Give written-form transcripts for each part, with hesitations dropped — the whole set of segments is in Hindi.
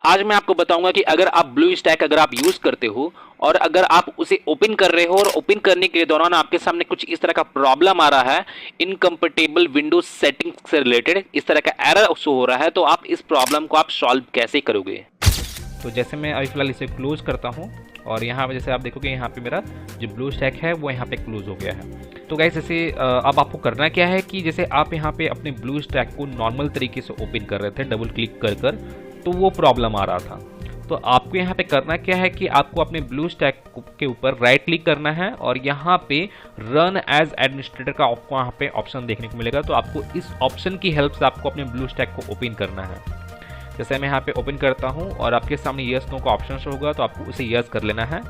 आज मैं आपको बताऊंगा कि अगर आप ब्लू स्टैक अगर आप यूज करते हो और अगर आप उसे ओपन कर रहे हो और ओपन करने के दौरान आपके सामने कुछ इस तरह का प्रॉब्लम आ रहा है, इनकम्पेटेबल विंडोज सेटिंग्स से रिलेटेड इस तरह का एरर शो हो रहा है, तो आप इस प्रॉब्लम को आप सॉल्व कैसे करोगे। तो जैसे मैं अभी फिलहाल इसे क्लोज करता हूँ और यहाँ पे जैसे आप देखोगे यहाँ पे मेरा जो ब्लू स्टैक है वो यहाँ पे क्लोज हो गया है। तो गाइस जैसे अब आपको करना क्या है कि जैसे आप यहाँ पे अपने ब्लू स्टैक को नॉर्मल तरीके से ओपन कर रहे थे डबल क्लिक कर कर, तो वो प्रॉब्लम आ रहा था। तो आपको यहाँ पे करना क्या है कि आपको अपने ब्लू स्टैक के ऊपर राइट क्लिक करना है और यहाँ पे रन एज एडमिनिस्ट्रेटर का आपको यहाँ पे ऑप्शन देखने को मिलेगा। तो आपको इस ऑप्शन की हेल्प से आपको अपने ब्लू स्टैक को ओपन करना है। जैसे मैं यहाँ पे ओपन करता हूँ और आपके सामने यस नो का ऑप्शन शो होगा, तो आपको उसे यस कर लेना है।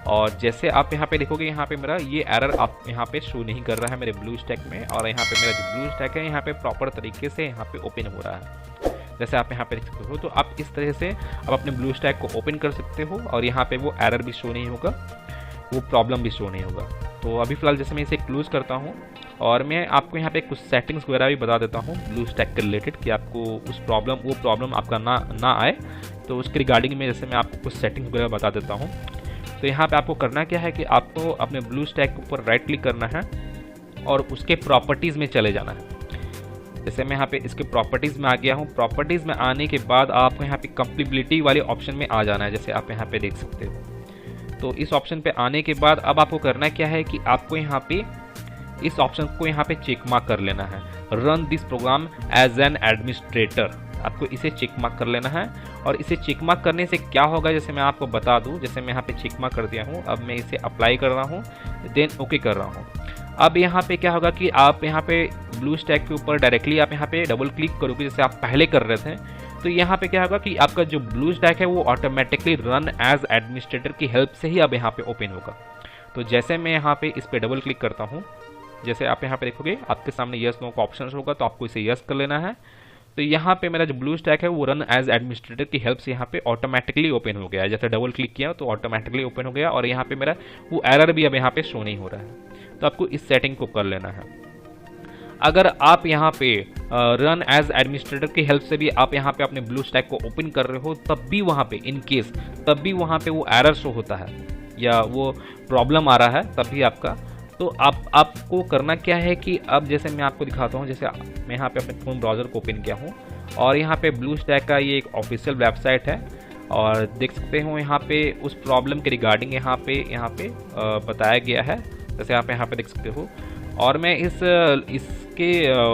और जैसे आप यहाँ पे देखोगे यहाँ पे मेरा ये एरर आप यहाँ पे शो नहीं कर रहा है मेरे ब्लू स्टैक में, और यहाँ पे मेरा जो ब्लू स्टैक है यहाँ पे प्रॉपर तरीके से यहाँ पे ओपन हो रहा है। जैसे आप यहाँ पे देख सकते हो, तो आप इस तरह से आप अपने ब्लू स्टैक को ओपन कर सकते हो और यहाँ पे वो एरर भी शो नहीं होगा, वो प्रॉब्लम भी शो नहीं होगा। तो अभी फिलहाल जैसे मैं इसे क्लोज करता हूँ और मैं आपको यहाँ पे कुछ सेटिंग्स वगैरह भी बता देता हूँ ब्लू स्टैक के रिलेटेड कि आपको वो प्रॉब्लम आपका ना आए। तो उसके रिगार्डिंग में जैसे मैं आपको कुछ सेटिंग्स वगैरह बता देता हूँ। तो यहाँ पे आपको करना क्या है कि आपको अपने ब्लू स्टैक के ऊपर राइट क्लिक करना है और उसके प्रॉपर्टीज़ में चले जाना है। जैसे मैं यहाँ पे इसके प्रॉपर्टीज़ में आ गया हूँ। प्रॉपर्टीज़ में आने के बाद आपको यहाँ पे कंपेटिबिलिटी वाले ऑप्शन में आ जाना है, जैसे आप यहाँ पे देख सकते हो। तो इस ऑप्शन पे आने के बाद अब आपको करना क्या है कि आपको यहाँ पे इस ऑप्शन को यहाँ पे चेक मार्क कर लेना है, run this program as an administrator. आपको इसे चेक मार्क कर लेना है और इसे चेक मार्क करने से क्या होगा जैसे मैं आपको बता दूं। जैसे मैं यहाँ पे चेक मार्क कर दिया हूँ, अब मैं इसे अप्लाई कर रहा हूँ, देन ओके कर रहा हूँ। अब यहाँ पे क्या होगा कि आप यहाँ पे ब्लू स्टैक के ऊपर डायरेक्टली आप यहाँ पे डबल क्लिक करोगे जैसे आप पहले कर रहे थे, तो यहाँ पे क्या होगा कि आपका जो ब्लू स्टैक है वो ऑटोमेटिकली रन एज एडमिनिस्ट्रेटर की हेल्प से ही अब यहाँ पे ओपन होगा। तो जैसे मैं यहाँ पे इस पर डबल क्लिक करता हूँ, जैसे आप यहाँ पे देखोगे आपके सामने यस नो का ऑप्शन होगा, तो आपको इसे यस कर लेना है। तो यहाँ पे मेरा जो ब्लू स्टैक है वो रन एज एडमिनिस्ट्रेटर की हेल्प से यहाँ पे ऑटोमेटिकली ओपन हो गया है। जैसे डबल क्लिक किया तो ऑटोमेटिकली ओपन हो गया और यहाँ पे मेरा वो एरर भी अब यहाँ पे शो नहीं हो रहा है। तो आपको इस सेटिंग को कर लेना है। अगर आप यहाँ पे रन एज एडमिनिस्ट्रेटर की हेल्प से भी आप यहाँ पे अपने ब्लू स्टैक को ओपन कर रहे हो, तब भी वहाँ पे इन केस तब भी वहाँ पे वो एरर शो होता है या वो प्रॉब्लम आ रहा है तब भी आपका, तो आपको करना क्या है कि अब जैसे मैं आपको दिखाता हूँ। जैसे मैं यहाँ पे अपने फ़ोन ब्राउज़र को ओपन किया हूँ और यहाँ पे ब्लू स्टैक का ये एक ऑफिशियल वेबसाइट है और देख सकते हो यहाँ पे उस प्रॉब्लम के रिगार्डिंग यहाँ पे बताया गया है, जैसे आप यहाँ पे देख सकते हो। और मैं इसके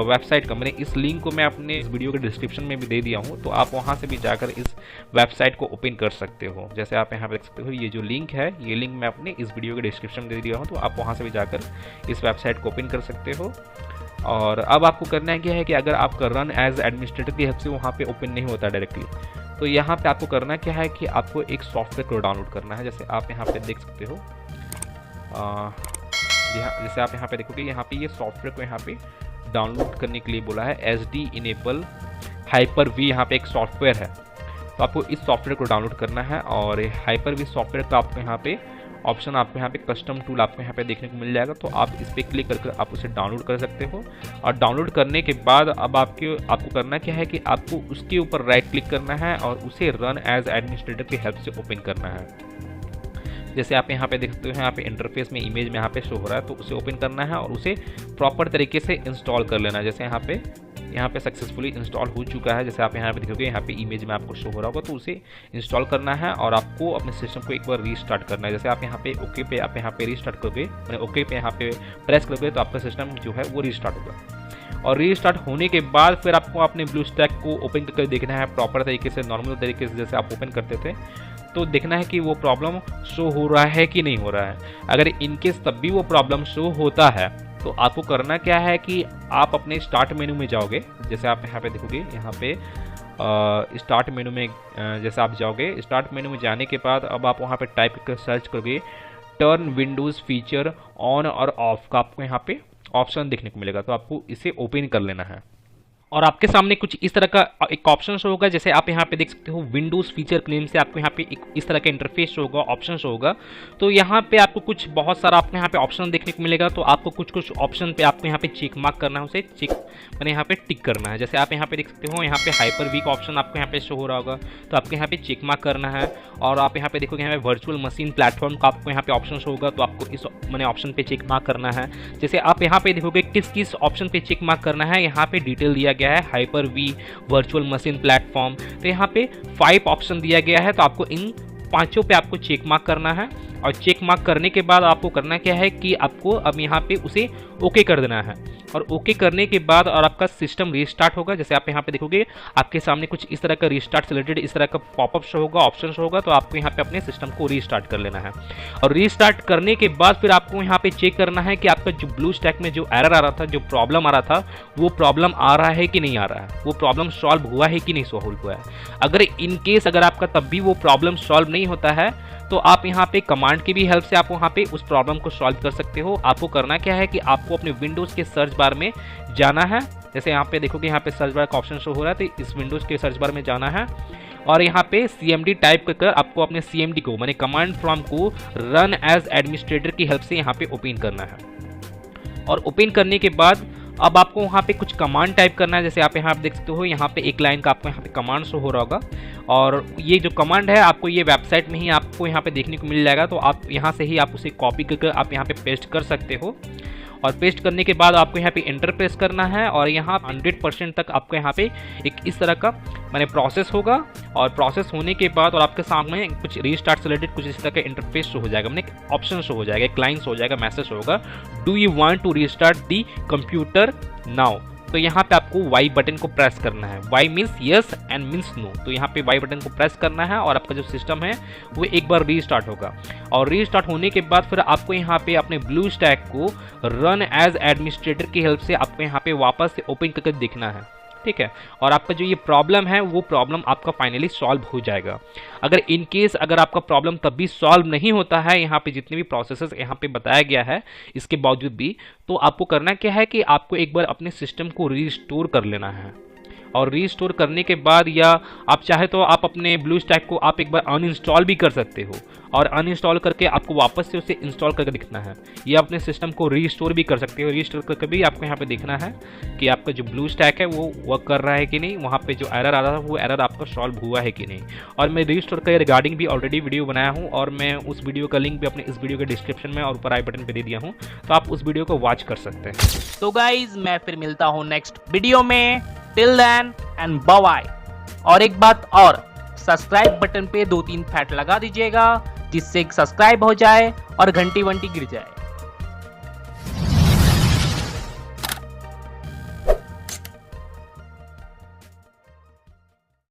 वेबसाइट का मैंने इस लिंक को मैं अपने इस वीडियो के डिस्क्रिप्शन में भी दे दिया हूँ, तो आप वहाँ से भी जाकर इस वेबसाइट को ओपन कर सकते हो। जैसे आप यहाँ पे देख सकते हो ये जो लिंक है, ये लिंक मैं अपने इस वीडियो के डिस्क्रिप्शन में दे दिया हूँ, तो आप वहाँ से भी जाकर इस वेबसाइट को ओपन कर सकते हो। और अब आपको करना है क्या है कि अगर आपका रन एज एडमिनिस्ट्रेटर की हेल्प से वहाँ पे ओपन नहीं होता डायरेक्टली, तो यहाँ पे आपको करना क्या है कि आपको एक सॉफ्टवेयर को डाउनलोड करना है। जैसे आप यहाँ पे देख सकते हो, जैसे आप यहाँ पे देखोगे यहाँ पे ये सॉफ्टवेयर को यहाँ पे डाउनलोड करने के लिए बोला है। SD इनेबल Hyper-V यहाँ पे एक सॉफ्टवेयर है, तो आपको इस सॉफ्टवेयर को डाउनलोड करना है। और Hyper-V सॉफ्टवेयर का आपको यहाँ पे ऑप्शन, आपको यहाँ पे कस्टम टूल आपको यहाँ पे देखने को मिल जाएगा, तो आप इस पर क्लिक करके आप उसे डाउनलोड कर सकते हो। और डाउनलोड करने के बाद अब आपको करना क्या है कि आपको उसके ऊपर राइट क्लिक करना है और उसे रन एज एडमिनिस्ट्रेटर की हेल्प से ओपन करना है। जैसे आप यहाँ पे देख सकते हो यहाँ पे इंटरफेस में इमेज में यहाँ पे शो हो रहा है, तो उसे ओपन करना है और उसे प्रॉपर तरीके से इंस्टॉल कर लेना है। जैसे यहाँ पे सक्सेसफुली इंस्टॉल हो चुका है, जैसे आप यहाँ पे देखोगे यहाँ पे इमेज में आपको शो हो रहा होगा, तो उसे इंस्टॉल करना है और आपको अपने सिस्टम को एक बार रीस्टार्ट करना है। जैसे आप यहाँ पे ओके पे आप यहाँ पे रीस्टार्ट करोगे, मैंने ओके पे यहाँ पे प्रेस करोगे, तो आपका सिस्टम जो है वो रीस्टार्ट होगा। और रीस्टार्ट होने के बाद फिर आपको अपने ब्लू स्टैक को ओपन करके देखना है प्रॉपर तरीके से, नॉर्मल तरीके से जैसे आप ओपन करते थे, तो देखना है कि वो प्रॉब्लम शो हो रहा है कि नहीं हो रहा है। अगर इनकेस तब भी वो प्रॉब्लम शो होता है, तो आपको करना क्या है कि आप अपने स्टार्ट मेनू में जाओगे। जैसे आप यहाँ पे देखोगे यहाँ पे स्टार्ट मेनू में जैसे आप जाओगे, स्टार्ट मेनू में जाने के बाद अब आप वहाँ पे टाइप कर सर्च करोगे टर्न विंडोज़ फीचर ऑन और ऑफ का आपको यहाँ पे ऑप्शन देखने को मिलेगा, तो आपको इसे ओपन कर लेना है। और आपके सामने कुछ इस तरह का एक ऑप्शन शो होगा। जैसे आप यहाँ पे देख सकते हो विंडोज़ फीचर क्लेम से आपको यहाँ पे एक इस तरह का इंटरफेस शो होगा, ऑप्शन शो होगा। तो यहाँ पे आपको कुछ बहुत सारा आपको यहाँ पे ऑप्शन देखने को मिलेगा। तो आपको कुछ ऑप्शन पे आपको यहाँ पे चेक मार्क करना है, उसे चेक मैंने यहाँ पे टिक करना है। जैसे आप यहाँ पे देख सकते हो यहाँ पे हाइपर वीक ऑप्शन आपको यहाँ पे शो हो रहा होगा, तो आपको यहाँ पे चेक मार्क करना है। और आप यहाँ पे देखोगे यहाँ पे वर्चुअल मशीन प्लेटफॉर्म का आपको यहाँ पे ऑप्शन शो होगा, तो आपको इस मैंने ऑप्शन पे चेक मार्क करना है। जैसे आप यहाँ पे देखोगे किस ऑप्शन पे चेक मार्क करना है, यहाँ पे डिटेल दिया गया है hyper V, virtual machine platform. तो यहाँ पे 5 ऑप्शन दिया गया है, तो आपको इन 5 पे आपको चेक मार्क करना है। और चेक मार्क करने के बाद आपको करना क्या है कि आपको अब यहाँ पे उसे ओके कर देना है। और ओके करने के बाद और आपका सिस्टम रीस्टार्ट होगा। जैसे आप यहाँ पे देखोगे आपके सामने कुछ इस तरह का रीस्टार्ट से रिलेटेड इस तरह का पॉपअप शो होगा, ऑप्शन शो होगा। तो आपको यहाँ पे अपने सिस्टम को रीस्टार्ट कर लेना है। और रीस्टार्ट करने के बाद फिर आपको यहाँ पे चेक करना है कि आपका जो ब्लूस्टैक में जो एरर आ रहा था, जो प्रॉब्लम आ रहा था, वो प्रॉब्लम आ रहा है कि नहीं आ रहा है, वो प्रॉब्लम सॉल्व हुआ है कि नहीं सॉल्व हुआ है। अगर इन केस अगर आपका तब भी वो प्रॉब्लम सॉल्व नहीं होता है, तो आप यहाँ पे कमांड की भी हेल्प से आप वहाँ पे उस प्रॉब्लम को सॉल्व कर सकते हो। आपको करना क्या है कि आपको अपने विंडोज़ के सर्च बार में जाना है। जैसे यहाँ पे देखोगे यहाँ पे सर्च बार का ऑप्शन शो हो रहा है, तो इस विंडोज़ के सर्च बार में जाना है। और यहाँ पे CMD टाइप कर आपको अपने CMD को माने कमांड प्रॉम्प्ट को रन एज एडमिनिस्ट्रेटर की हेल्प से यहाँ पे ओपन करना है। और ओपन करने के बाद अब आपको वहाँ पे कुछ कमांड टाइप करना है। जैसे आप यहाँ देख सकते हो यहाँ पे एक लाइन का आपको यहाँ पे कमांड शो हो रहा होगा। और ये जो कमांड है आपको ये वेबसाइट में ही आपको यहाँ पे देखने को मिल जाएगा। तो आप यहाँ से ही आप उसे कॉपी करके आप यहाँ पे पेस्ट कर सकते हो। और पेस्ट करने के बाद आपको यहाँ पे एंटर प्रेस करना है। और यहाँ 100% तक आपको यहाँ पे एक इस तरह का मैंने प्रोसेस होगा। और प्रोसेस होने के बाद और आपके सामने कुछ रीस्टार्ट से रिलेटेड कुछ इस तरह का इंटरफेस शो हो जाएगा, मैंने ऑप्शन शो हो जाएगा, एक लाइन शो हो जाएगा, मैसेज होगा, do you want to restart the computer now. तो यहाँ पे आपको वाई बटन को प्रेस करना है। Y means yes and means no. तो यहाँ पे वाई बटन को प्रेस करना है और आपका जो सिस्टम है वो एक बार रीस्टार्ट होगा। और रीस्टार्ट होने के बाद फिर आपको यहाँ पे अपने ब्लूस्टैक को रन एज एडमिनिस्ट्रेटर की हेल्प से आपको यहाँ पे वापस से ओपन करके देखना है, ठीक है। और आपका जो ये प्रॉब्लम है वो प्रॉब्लम आपका फाइनली सॉल्व हो जाएगा। अगर इन केस अगर आपका प्रॉब्लम तब भी सॉल्व नहीं होता है, यहाँ पे जितने भी प्रोसेसेस यहाँ पे बताया गया है इसके बावजूद भी, तो आपको करना क्या है कि आपको एक बार अपने सिस्टम को रीस्टोर कर लेना है। और रीस्टोर करने के बाद या आप चाहे तो आप अपने ब्लूस्टैक को आप एक बार अनइंस्टॉल भी कर सकते हो। और अनइंस्टॉल करके आपको वापस से उसे इंस्टॉल करके दिखना है, या अपने सिस्टम को रीस्टोर भी कर सकते हो। रीस्टोर करके भी आपको यहाँ पे देखना है कि आपका जो ब्लूस्टैक है वो वर्क कर रहा है कि नहीं, वहाँ पे जो एरर आ रहा था वो एरर आपका सॉल्व हुआ है कि नहीं। और मैं रीस्टोर के रिगार्डिंग भी ऑलरेडी वीडियो बनाया हूँ, और मैं उस वीडियो का लिंक भी अपने इस वीडियो के डिस्क्रिप्शन में और ऊपर आई बटन पे दे दिया हूँ, तो आप उस वीडियो को वॉच कर सकते हैं। तो गाइज मैं फिर मिलता हूँ नेक्स्ट वीडियो में। Till then and bye bye. और एक बात और, सब्सक्राइब बटन पे 2-3 फैट लगा दीजिएगा जिससे सब्सक्राइब हो जाए और घंटी वंटी गिर जाए।